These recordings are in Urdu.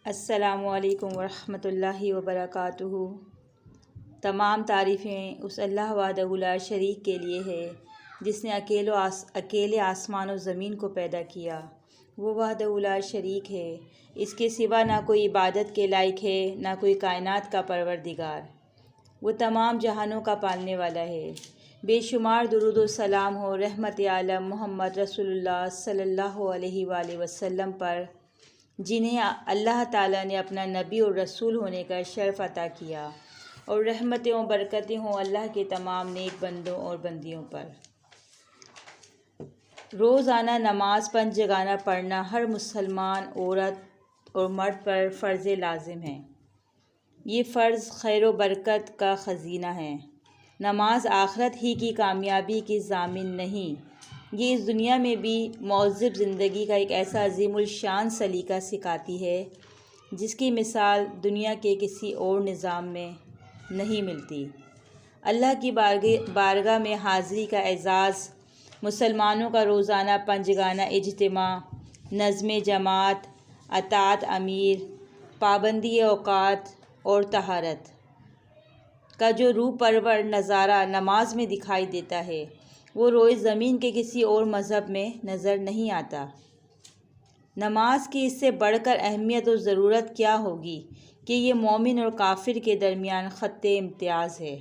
السلام علیکم ورحمۃ اللہ وبرکاتہ۔ تمام تعریفیں اس اللہ وحدہ لا شریک کے لیے ہے جس نے اکیلے آسمان و زمین کو پیدا کیا۔ وہ وحدہ لا شریک ہے، اس کے سوا نہ کوئی عبادت کے لائق ہے نہ کوئی کائنات کا پروردگار۔ وہ تمام جہانوں کا پالنے والا ہے۔ بے شمار درود و سلام ہو رحمت عالم محمد رسول اللہ صلی اللہ علیہ وآلہ وسلم پر، جنہیں اللہ تعالیٰ نے اپنا نبی اور رسول ہونے کا شرف عطا کیا، اور رحمتیں و برکتیں ہوں اللہ کے تمام نیک بندوں اور بندیوں پر۔ روزانہ نماز 5 جگانہ پڑھنا ہر مسلمان عورت اور مرد پر فرض لازم ہے۔ یہ فرض خیر و برکت کا خزینہ ہے۔ نماز آخرت ہی کی کامیابی کی ضامن نہیں، یہ اس دنیا میں بھی معذب زندگی کا ایک ایسا عظیم الشان سلیقہ سکھاتی ہے جس کی مثال دنیا کے کسی اور نظام میں نہیں ملتی۔ اللہ کی بارگاہ میں حاضری کا اعزاز، مسلمانوں کا روزانہ 5 جگانہ اجتماع، نظم جماعت، اطاعت امیر، پابندی اوقات اور طہارت کا جو روح پرور نظارہ نماز میں دکھائی دیتا ہے، وہ روئے زمین کے کسی اور مذہب میں نظر نہیں آتا۔ نماز کی اس سے بڑھ کر اہمیت اور ضرورت کیا ہوگی کہ یہ مومن اور کافر کے درمیان خط امتیاز ہے۔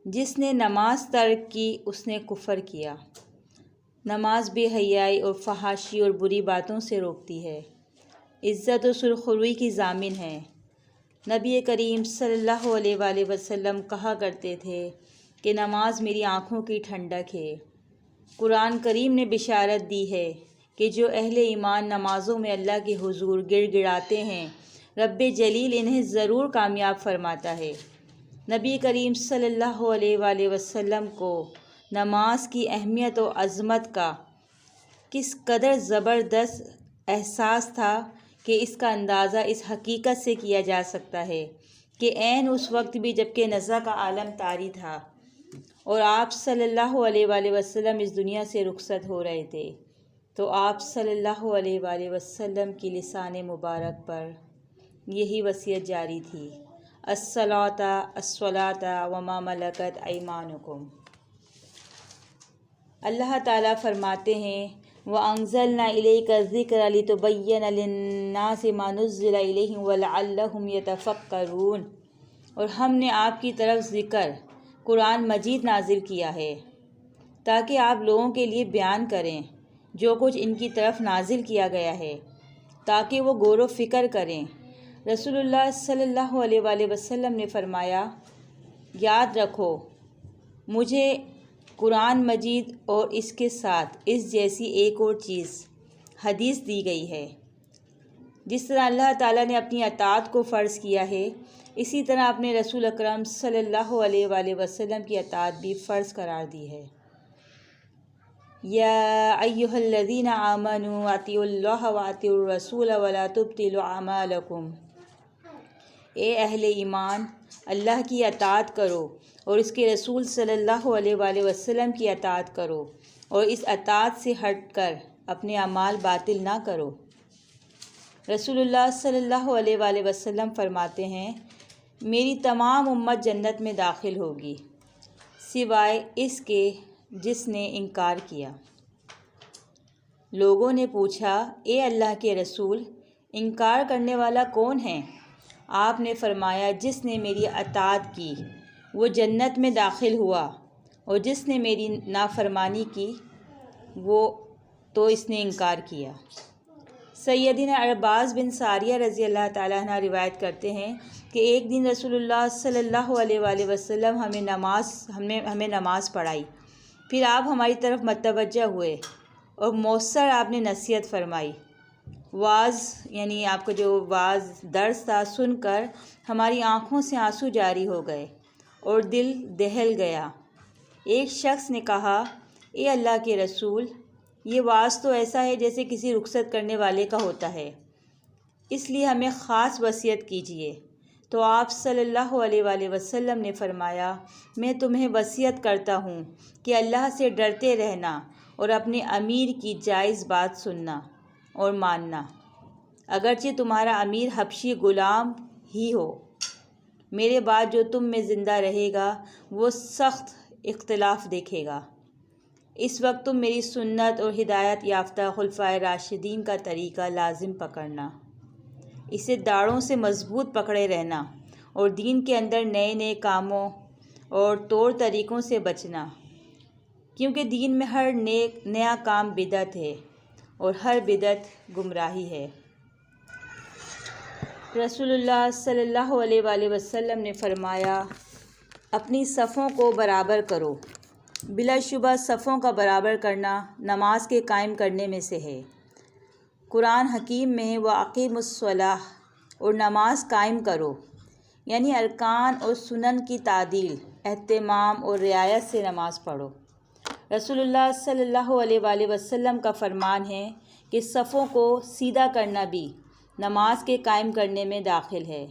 جس نے نماز ترک کی اس نے کفر کیا۔ نماز بے حیائی اور فحاشی اور بری باتوں سے روکتی ہے، عزت و سرخروئی کی ضامن ہے۔ نبی کریم صلی اللہ علیہ وآلہ وسلم کہا کرتے تھے کہ نماز میری آنکھوں کی ٹھنڈک ہے۔ قرآن کریم نے بشارت دی ہے کہ جو اہل ایمان نمازوں میں اللہ کے حضور گڑ گڑاتے ہیں، رب جلیل انہیں ضرور کامیاب فرماتا ہے۔ نبی کریم صلی اللہ علیہ وآلہ وسلم کو نماز کی اہمیت و عظمت کا کس قدر زبردست احساس تھا کہ اس کا اندازہ اس حقیقت سے کیا جا سکتا ہے کہ عین اس وقت بھی جب کہ نزع کا عالم طاری تھا اور آپ صلی اللہ علیہ وآلہ وسلم اس دنیا سے رخصت ہو رہے تھے، تو آپ صلی اللہ علیہ وآلہ وسلم کی لسان مبارک پر یہی وصیت جاری تھی: الصلاۃ الصلاۃ وما ملکت ایمانکم۔ اللہ تعالیٰ فرماتے ہیں: وَأَنزَلْنَا إِلَيْكَ الذِّكْرَ لِتُبَيِّنَ لِلنَّاسِ مَا نُزِّلَ إِلَيْهِمْ وَلَعَلَّهُمْ يَتَفَكَّرُونَ، اور ہم نے آپ کی طرف ذکر قرآن مجید نازل کیا ہے تاکہ آپ لوگوں کے لیے بیان کریں جو کچھ ان کی طرف نازل کیا گیا ہے، تاکہ وہ غور و فکر کریں۔ رسول اللہ صلی اللہ علیہ وآلہ وسلم نے فرمایا: یاد رکھو، مجھے قرآن مجید اور اس کے ساتھ اس جیسی ایک اور چیز حدیث دی گئی ہے۔ جس طرح اللہ تعالیٰ نے اپنی اطاعت کو فرض کیا ہے، اسی طرح اپنے رسول اکرم صلی اللہ علیہ وآلہ وسلم کی اطاعت بھی فرض قرار دی ہے۔ یا ایھا الذین آمنوا اطیعوا اللہ واطیعوا الرسول ولا تبطلوا اعمالکم۔ اے اہل ایمان، اللہ کی اطاعت کرو اور اس کے رسول صلی اللہ علیہ وآلہ وسلم کی اطاعت کرو، اور اس اطاعت سے ہٹ کر اپنے اعمال باطل نہ کرو۔ رسول اللہ صلی اللہ علیہ وآلہ وسلم فرماتے ہیں: میری تمام امت جنت میں داخل ہوگی سوائے اس کے جس نے انکار کیا۔ لوگوں نے پوچھا: اے اللہ کے رسول، انکار کرنے والا کون ہے؟ آپ نے فرمایا: جس نے میری اطاعت کی وہ جنت میں داخل ہوا، اور جس نے میری نافرمانی کی تو اس نے انکار کیا۔ سیدنا عرباض بن ساریہ رضی اللہ تعالیٰ عنہ روایت کرتے ہیں کہ ایک دن رسول اللہ صلی اللہ علیہ وآلہ وسلم ہمیں نماز پڑھائی، پھر آپ ہماری طرف متوجہ ہوئے اور مؤثر آپ نے نصیحت فرمائی۔ واعظ یعنی آپ کا جو واعظ درس تھا سن کر ہماری آنکھوں سے آنسو جاری ہو گئے اور دل دہل گیا۔ ایک شخص نے کہا: اے اللہ کے رسول، یہ واعظ تو ایسا ہے جیسے کسی رخصت کرنے والے کا ہوتا ہے، اس لیے ہمیں خاص وصیت کیجیے۔ تو آپ صلی اللہ علیہ وآلہ وسلم نے فرمایا: میں تمہیں وصیت کرتا ہوں کہ اللہ سے ڈرتے رہنا اور اپنے امیر کی جائز بات سننا اور ماننا۔ اگرچہ تمہارا امیر حبشی غلام ہی ہو۔ میرے بعد جو تم میں زندہ رہے گا وہ سخت اختلاف دیکھے گا۔ اس وقت تم میری سنت اور ہدایت یافتہ خلفائے راشدین کا طریقہ لازم پکڑنا، اسے داڑھوں سے مضبوط پکڑے رہنا اور دین کے اندر نئے نئے کاموں اور طور طریقوں سے بچنا، کیونکہ دین میں ہر نیا کام بدعت ہے اور ہر بدعت گمراہی ہے۔ رسول اللہ صلی اللہ علیہ وآلہ وسلم نے فرمایا، اپنی صفوں کو برابر کرو۔ بلا شبہ صفوں کا برابر کرنا نماز کے قائم کرنے میں سے ہے۔ قرآن حکیم میں وَأَقِیمُوا الصَّلَاةَ اور نماز قائم کرو، یعنی ارکان اور سنن کی تعدیل، اہتمام اور رعایت سے نماز پڑھو۔ رسول اللہ صلی اللہ علیہ وآلہ وسلم کا فرمان ہے کہ صفوں کو سیدھا کرنا بھی نماز کے قائم کرنے میں داخل ہے۔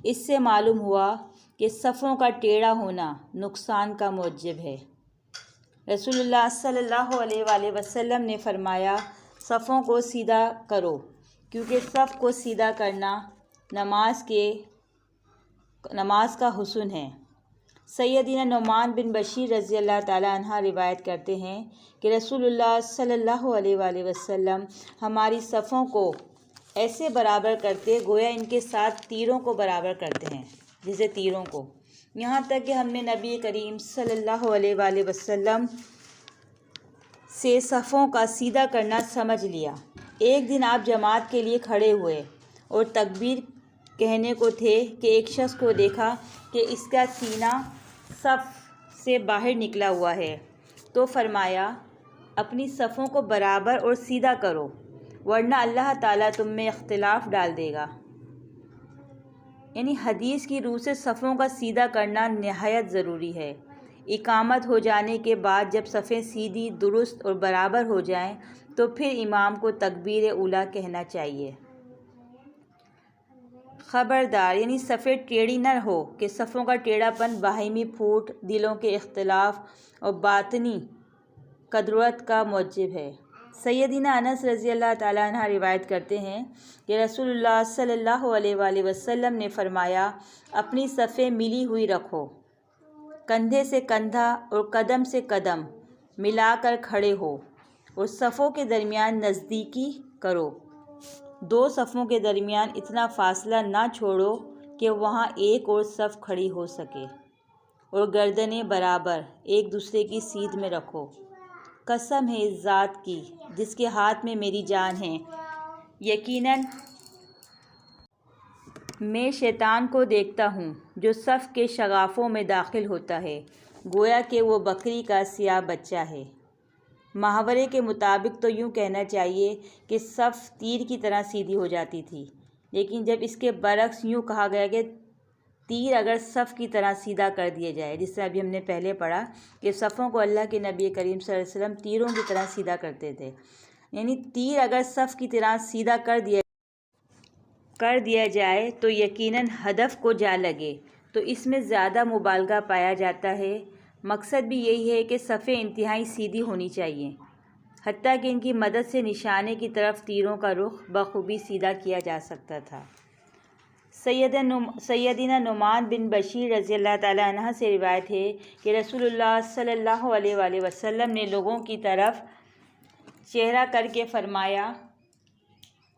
اس سے معلوم ہوا کہ صفوں کا ٹیڑھا ہونا نقصان کا موجب ہے۔ رسول اللہ صلی اللہ علیہ وآلہ وسلم نے فرمایا، صفوں کو سیدھا کرو، کیونکہ صف کو سیدھا کرنا نماز کا حسن ہے۔ سیدنا نعمان بن بشیر رضی اللہ تعالیٰ عنہ روایت کرتے ہیں کہ رسول اللہ صلی اللہ علیہ وآلہ وسلم ہماری صفوں کو ایسے برابر کرتے گویا ان کے ساتھ تیروں کو برابر کرتے ہیں، جیسے تیروں کو، یہاں تک کہ ہم نے نبی کریم صلی اللہ علیہ وآلہ وسلم سے صفوں کا سیدھا کرنا سمجھ لیا۔ ایک دن آپ جماعت کے لیے کھڑے ہوئے اور تکبیر کہنے کو تھے کہ ایک شخص کو دیکھا کہ اس کا سینہ صف سے باہر نکلا ہوا ہے، تو فرمایا، اپنی صفوں کو برابر اور سیدھا کرو، ورنہ اللہ تعالیٰ تم میں اختلاف ڈال دے گا۔ یعنی حدیث کی روح سے صفوں کا سیدھا کرنا نہایت ضروری ہے۔ اقامت ہو جانے کے بعد جب صفیں سیدھی، درست اور برابر ہو جائیں تو پھر امام کو تکبیر اولیٰ کہنا چاہیے۔ خبردار، یعنی صفیں ٹیڑھی نہ ہو کہ صفوں کا ٹیڑھا پن باہمی پھوٹ، دلوں کے اختلاف اور باطنی کدورت کا موجب ہے۔ سیدنا انس رضی اللہ تعالیٰ عنہ روایت کرتے ہیں کہ رسول اللہ صلی اللہ علیہ وآلہ وسلم نے فرمایا، اپنی صفیں ملی ہوئی رکھو، کندھے سے کندھا اور قدم سے قدم ملا کر کھڑے ہو اور صفوں کے درمیان نزدیکی کرو۔ دو صفوں کے درمیان اتنا فاصلہ نہ چھوڑو کہ وہاں ایک اور صف کھڑی ہو سکے، اور گردنیں برابر ایک دوسرے کی سیدھ میں رکھو۔ قسم ہے اس ذات کی جس کے ہاتھ میں میری جان ہے، یقیناً میں شیطان کو دیکھتا ہوں جو صف کے شگافوں میں داخل ہوتا ہے، گویا کہ وہ بکری کا سیاہ بچہ ہے۔ محاورے کے مطابق تو یوں کہنا چاہیے کہ صف تیر کی طرح سیدھی ہو جاتی تھی، لیکن جب اس کے برعکس یوں کہا گیا کہ تیر اگر صف کی طرح سیدھا کر دیا جائے، جس سے ابھی ہم نے پہلے پڑھا کہ صفوں کو اللہ کے نبی کریم صلی اللہ علیہ وسلم تیروں کی طرح سیدھا کرتے تھے، یعنی تیر اگر صف کی طرح سیدھا کر دیا جائے تو یقیناً ہدف کو جا لگے، تو اس میں زیادہ مبالغہ پایا جاتا ہے۔ مقصد بھی یہی ہے کہ صفیں انتہائی سیدھی ہونی چاہیے، حتیٰ کہ ان کی مدد سے نشانے کی طرف تیروں کا رخ بخوبی سیدھا کیا جا سکتا تھا۔ سیدنا نعمان بن بشیر رضی اللہ تعالیٰ عنہ سے روایت ہے کہ رسول اللہ صلی اللہ علیہ وآلہ وسلم نے لوگوں کی طرف چہرہ کر کے فرمایا،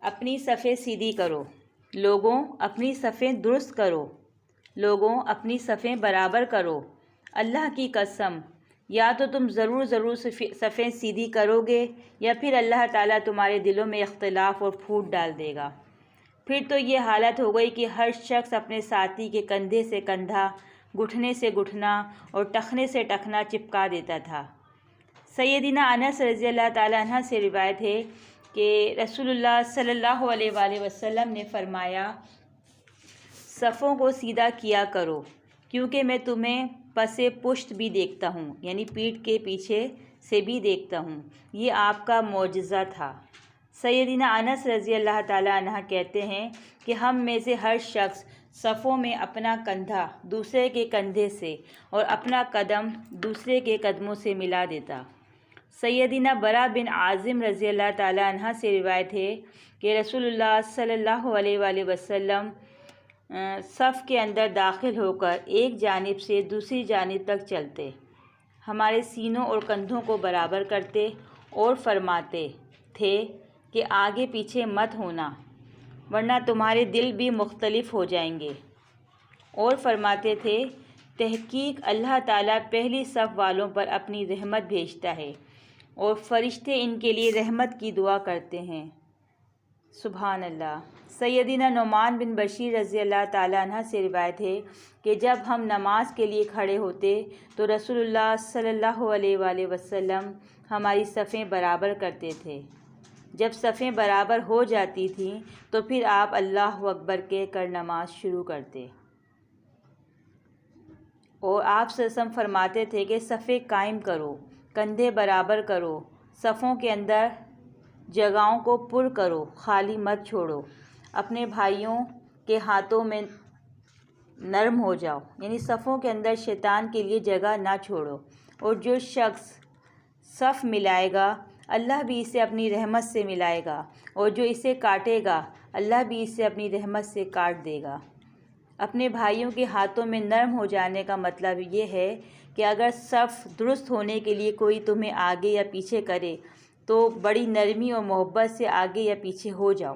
اپنی صفیں سیدھی کرو، لوگوں اپنی صفیں درست کرو، لوگوں اپنی صفیں برابر کرو، اللہ کی قسم یا تو تم ضرور صفیں سیدھی کرو گے یا پھر اللہ تعالیٰ تمہارے دلوں میں اختلاف اور پھوٹ ڈال دے گا۔ پھر تو یہ حالت ہو گئی کہ ہر شخص اپنے ساتھی کے کندھے سے کندھا، گھٹنے سے گھٹنا اور ٹخنے سے ٹخنا چپکا دیتا تھا۔ سیدنا انس رضی اللہ تعالیٰ عنہ سے روایت ہے کہ رسول اللہ صلی اللہ علیہ وآلہ وسلم نے فرمایا، صفوں کو سیدھا کیا کرو، کیونکہ میں تمہیں پس پشت بھی دیکھتا ہوں، یعنی پیٹھ کے پیچھے سے بھی دیکھتا ہوں۔ یہ آپ کا معجزہ تھا۔ سیدنا انس رضی اللہ تعالیٰ عنہ کہتے ہیں کہ ہم میں سے ہر شخص صفوں میں اپنا کندھا دوسرے کے کندھے سے اور اپنا قدم دوسرے کے قدموں سے ملا دیتا۔ سیدنا برا بن عازم رضی اللہ تعالیٰ عنہ سے روایت ہے کہ رسول اللہ صلی اللہ علیہ وآلہ وسلم صف کے اندر داخل ہو کر ایک جانب سے دوسری جانب تک چلتے، ہمارے سینوں اور کندھوں کو برابر کرتے اور فرماتے تھے کہ آگے پیچھے مت ہونا ورنہ تمہارے دل بھی مختلف ہو جائیں گے، اور فرماتے تھے تحقیق اللہ تعالیٰ پہلی صف والوں پر اپنی رحمت بھیجتا ہے اور فرشتے ان کے لیے رحمت کی دعا کرتے ہیں۔ سبحان اللہ۔ سیدنا نعمان بن بشیر رضی اللہ تعالیٰ عنہ سے روایت ہے کہ جب ہم نماز کے لیے کھڑے ہوتے تو رسول اللہ صلی اللہ علیہ وآلہ وسلم ہماری صفیں برابر کرتے تھے۔ جب صفیں برابر ہو جاتی تھیں تو پھر آپ اللہ اکبر کہہ کر نماز شروع کرتے، اور آپ صلی اللہ علیہ وسلم فرماتے تھے کہ صفیں قائم کرو، کندھے برابر کرو، صفوں کے اندر جگہوں کو پر کرو، خالی مت چھوڑو، اپنے بھائیوں کے ہاتھوں میں نرم ہو جاؤ، یعنی صفوں کے اندر شیطان کے لیے جگہ نہ چھوڑو، اور جو شخص صف ملائے گا اللہ بھی اسے اپنی رحمت سے ملائے گا، اور جو اسے کاٹے گا اللہ بھی اسے اپنی رحمت سے کاٹ دے گا۔ اپنے بھائیوں کے ہاتھوں میں نرم ہو جانے کا مطلب یہ ہے کہ اگر صف درست ہونے کے لیے کوئی تمہیں آگے یا پیچھے کرے تو بڑی نرمی اور محبت سے آگے یا پیچھے ہو جاؤ۔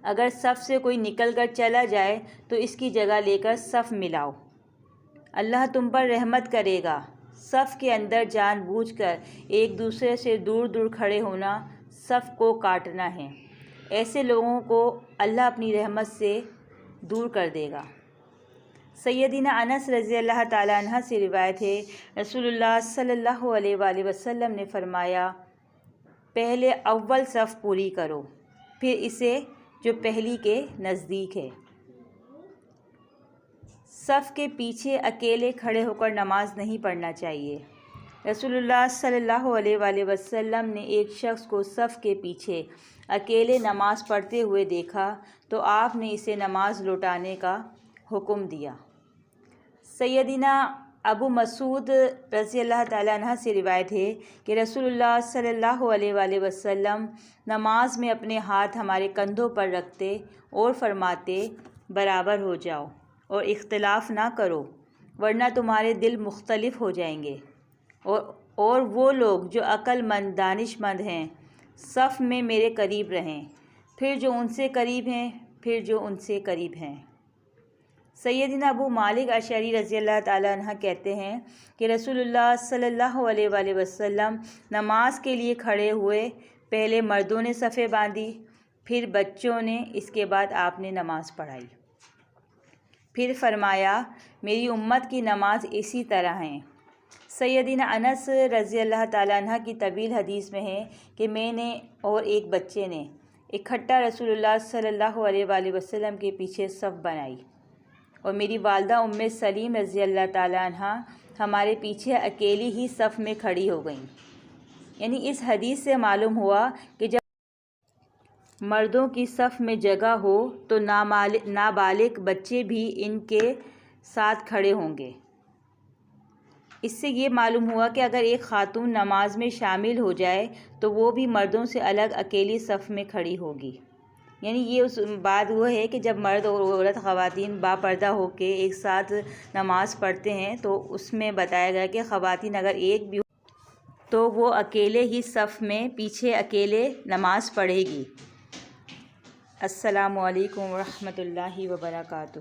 اگر صف سے کوئی نکل کر چلا جائے تو اس کی جگہ لے کر صف ملاؤ، اللہ تم پر رحمت کرے گا۔ صف کے اندر جان بوجھ کر ایک دوسرے سے دور دور کھڑے ہونا صف کو کاٹنا ہے، ایسے لوگوں کو اللہ اپنی رحمت سے دور کر دے گا۔ سیدنا انس رضی اللہ تعالیٰ عنہ سے روایت ہے رسول اللہ صلی اللہ علیہ وآلہ وسلم نے فرمایا پہلے اول صف پوری کرو، پھر اسے جو پہلی کے نزدیک ہے۔ صف کے پیچھے اکیلے کھڑے ہو کر نماز نہیں پڑھنا چاہیے۔ رسول اللہ صلی اللہ علیہ وآلہ وسلم نے ایک شخص کو صف کے پیچھے اکیلے نماز پڑھتے ہوئے دیکھا تو آپ نے اسے نماز لوٹانے کا حکم دیا۔ سیدنا ابو مسعود رضی اللہ تعالیٰ عنہ سے روایت ہے کہ رسول اللہ صلی اللہ علیہ وآلہ وسلم نماز میں اپنے ہاتھ ہمارے کندھوں پر رکھتے اور فرماتے برابر ہو جاؤ اور اختلاف نہ کرو ورنہ تمہارے دل مختلف ہو جائیں گے، اور وہ لوگ جو عقل مند دانش مند ہیں صف میں میرے قریب رہیں، پھر جو ان سے قریب ہیں، پھر جو ان سے قریب ہیں۔ سیدنا ابو مالک اشعری رضی اللہ تعالیٰ عنہ کہتے ہیں کہ رسول اللہ صلی اللہ علیہ وآلہ وسلم نماز کے لیے کھڑے ہوئے، پہلے مردوں نے صفیں باندھی، پھر بچوں نے، اس کے بعد آپ نے نماز پڑھائی۔ پھر فرمایا میری امت کی نماز اسی طرح ہے۔ سیدنا انس رضی اللہ تعالیٰ عنہ کی طویل حدیث میں ہے کہ میں نے اور ایک بچے نے اکٹھا رسول اللہ صلی اللہ علیہ وآلہ وسلم کے پیچھے صف بنائی، اور میری والدہ ام سلیم رضی اللہ تعالیٰ عنہ ہمارے پیچھے اکیلی ہی صف میں کھڑی ہو گئیں۔ یعنی اس حدیث سے معلوم ہوا کہ جب مردوں کی صف میں جگہ ہو تو نابالغ بچے بھی ان کے ساتھ کھڑے ہوں گے۔ اس سے یہ معلوم ہوا کہ اگر ایک خاتون نماز میں شامل ہو جائے تو وہ بھی مردوں سے الگ اکیلی صف میں کھڑی ہوگی۔ یعنی یہ اس بات وہ ہے کہ جب مرد اور عورت خواتین باپردہ ہو کے ایک ساتھ نماز پڑھتے ہیں تو اس میں بتایا گیا کہ خواتین اگر ایک بھی ہو تو وہ اکیلے ہی صف میں پیچھے اکیلے نماز پڑھے گی۔ السلام علیکم ورحمۃ اللہ وبرکاتہ۔